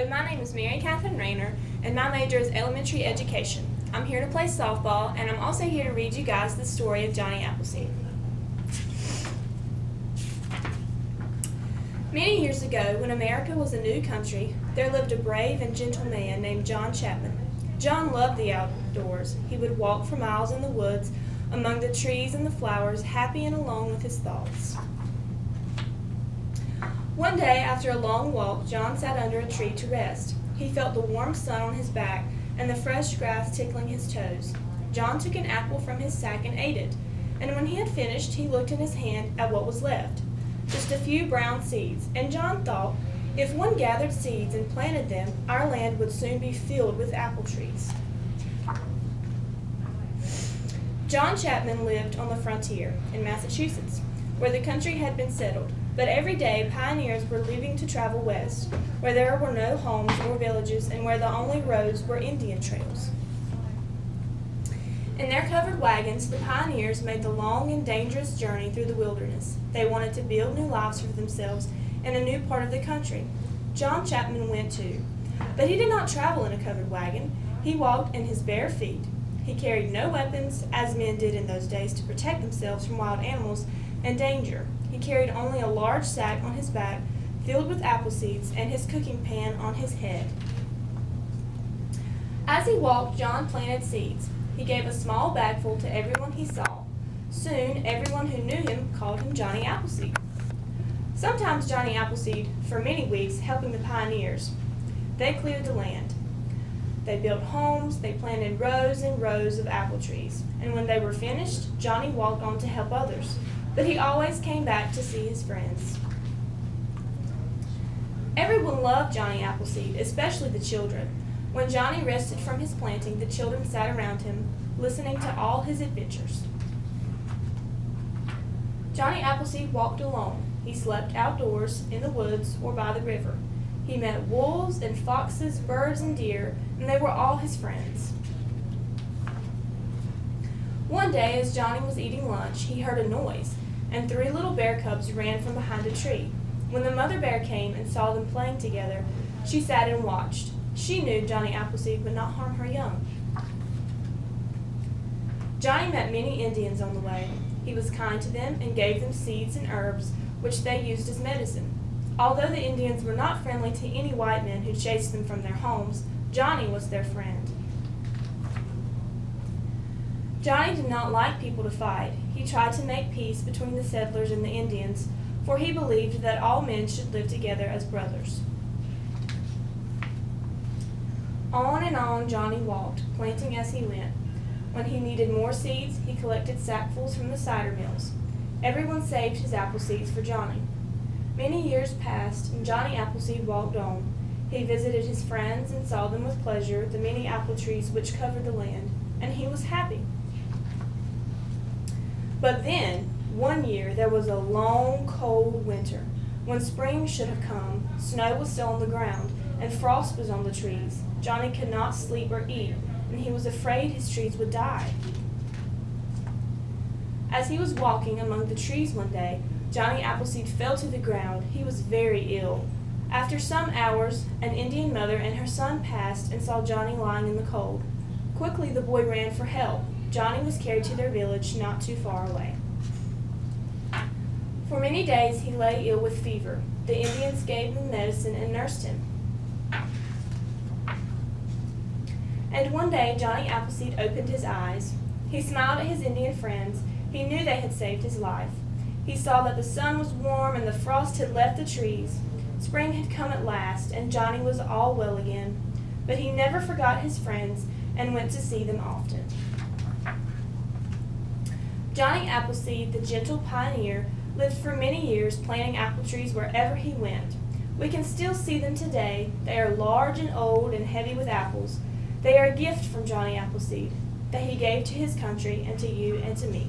Hello, my name is Katherine Raynor, and my major is elementary education. I'm here to play softball, and I'm also here to read you guys the story of Johnny Appleseed. Many years ago, when America was a new country, there lived a brave and gentle man named John Chapman. John loved the outdoors. He would walk for miles in the woods, among the trees and the flowers, happy and alone with his thoughts. One day, after a long walk, John sat under a tree to rest. He felt the warm sun on his back and the fresh grass tickling his toes. John took an apple from his sack and ate it, and when he had finished, he looked in his hand at what was left. Just a few brown seeds, and John thought, if one gathered seeds and planted them, our land would soon be filled with apple trees. John Chapman lived on the frontier in Massachusetts, where the country had been settled. But every day, pioneers were leaving to travel west, where there were no homes or villages and where the only roads were Indian trails. In their covered wagons, the pioneers made the long and dangerous journey through the wilderness. They wanted to build new lives for themselves in a new part of the country. John Chapman went too, but he did not travel in a covered wagon. He walked in his bare feet. He carried no weapons, as men did in those days, to protect themselves from wild animals and danger. He carried only a large sack on his back filled with apple seeds and his cooking pan on his head. As he walked, John planted seeds. He gave a small bagful to everyone he saw. Soon, everyone who knew him called him Johnny Appleseed. Sometimes Johnny Appleseed, for many weeks, helping the pioneers. They cleared the land. They built homes, they planted rows and rows of apple trees, and when they were finished, Johnny walked on to help others. But he always came back to see his friends. Everyone loved Johnny Appleseed, especially the children. When Johnny rested from his planting, the children sat around him, listening to all his adventures. Johnny Appleseed walked alone. He slept outdoors, in the woods, or by the river. He met wolves and foxes, birds and deer, and they were all his friends. One day, as Johnny was eating lunch, he heard a noise, and 3 little bear cubs ran from behind a tree. When the mother bear came and saw them playing together, she sat and watched. She knew Johnny Appleseed would not harm her young. Johnny met many Indians on the way. He was kind to them and gave them seeds and herbs, which they used as medicine. Although the Indians were not friendly to any white men who chased them from their homes, Johnny was their friend. Johnny did not like people to fight. He tried to make peace between the settlers and the Indians, for he believed that all men should live together as brothers. On and on Johnny walked, planting as he went. When he needed more seeds, he collected sackfuls from the cider mills. Everyone saved his apple seeds for Johnny. Many years passed, and Johnny Appleseed walked on. He visited his friends and saw them with pleasure, the many apple trees which covered the land, and he was happy. But then, one year, there was a long, cold winter. When spring should have come, snow was still on the ground, and frost was on the trees. Johnny could not sleep or eat, and he was afraid his trees would die. As he was walking among the trees one day, Johnny Appleseed fell to the ground. He was very ill. After some hours, an Indian mother and her son passed and saw Johnny lying in the cold. Quickly the boy ran for help. Johnny was carried to their village not too far away. For many days he lay ill with fever. The Indians gave him medicine and nursed him. And one day Johnny Appleseed opened his eyes. He smiled at his Indian friends. He knew they had saved his life. He saw that the sun was warm and the frost had left the trees. Spring had come at last, and Johnny was all well again. But he never forgot his friends and went to see them often. Johnny Appleseed, the gentle pioneer, lived for many years planting apple trees wherever he went. We can still see them today. They are large and old and heavy with apples. They are a gift from Johnny Appleseed that he gave to his country and to you and to me.